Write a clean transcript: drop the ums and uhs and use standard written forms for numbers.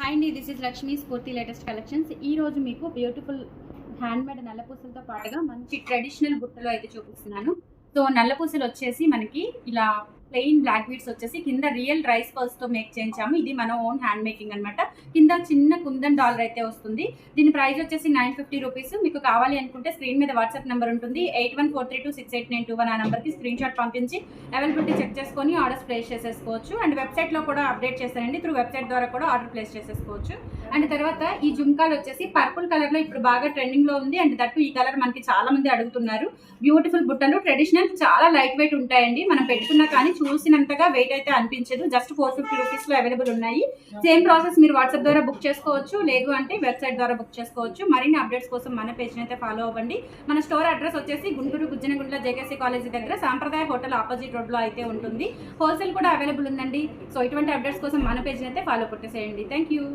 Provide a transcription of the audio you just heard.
Hi అండి, this is Lakshmi స్ఫూర్తి latest collections. ఈ రోజు మీకు బ్యూటిఫుల్ హ్యాండ్మేడ్ నల్లపూసలతో పాటుగా మంచి ట్రెడిషనల్ బుట్టలు అయితే చూపిస్తున్నాను. సో నల్లపూసలు వచ్చేసి మనకి ఇలా ప్లెయిన్ బ్లాక్ బీడ్స్ వచ్చేసి కింద రియల్ రైస్ పర్ల్స్ తో మేక్ చేయించాము. ఇది మన ఓన్ హ్యాండ్ మేకింగ్ అనమాట. కింద చిన్న కుందన్ డాలర్ అయితే వస్తుంది. దీని ప్రైస్ వచ్చేసి 950 రూపీస్. మీకు కావాలి అనుకుంటే స్క్రీన్ మీద వాట్సాప్ నెంబర్ ఉంటుంది, 8143268921. ఆ నెంబర్కి స్క్రీన్ షాట్ పంపించి అవైలబిలిటీ చెక్ చేసుకొని ఆర్డర్స్ ప్లేస్ చేసేసుకోవచ్చు. అండ్ వెబ్సైట్లో కూడా అప్డేట్ చేస్తానండి, త్రూ వెబ్సైట్ ద్వారా కూడా ఆర్డర్ ప్లేస్ చేసేసుకోవచ్చు. అండ్ తర్వాత ఈ జుమ్కాలు వచ్చేసి పర్పుల్ కలర్ లో ఇప్పుడు బాగా ట్రెండింగ్ లో ఉంది. అండ్ దట్టు ఈ కలర్ మనకి చాలా మంది అడుగుతున్నారు. బ్యూటిఫుల్ బుట్టలు, ట్రెడిషనల్, చాలా లైట్ వెయిట్ ఉంటాయండి. మనం పెట్టుకున్నా కానీ చూసినంతగా వెయిట్ అయితే అనిపించదు. జస్ట్ 450 రూపీస్ లో అవైలబుల్ ఉన్నాయి. సేమ్ ప్రాసెస్ మీరు వాట్సాప్ ద్వారా బుక్ చేసుకోవచ్చు, లేదు అంటే వెబ్సైట్ ద్వారా బుక్ చేసుకోవచ్చు. మరిన్ని అప్డేట్స్ కోసం మన పేజ్ అయితే ఫాలో అవ్వండి. మన స్టోర్ అడ్రస్ వచ్చేసి గుంటూరు గుజ్జనగుంట్ల జేకేసీ కాలేజ్ దగ్గర సాంప్రదాయ హోటల్ ఆపోజిట్ రోడ్ లో అయితే ఉంటుంది. హోల్సేల్ కూడా అవైలబుల్ ఉందండి. సో ఇటువంటి అప్డేట్స్ కోసం మన పేజ్ అయితే ఫాలో కొట్టేసేయండి. Thank you.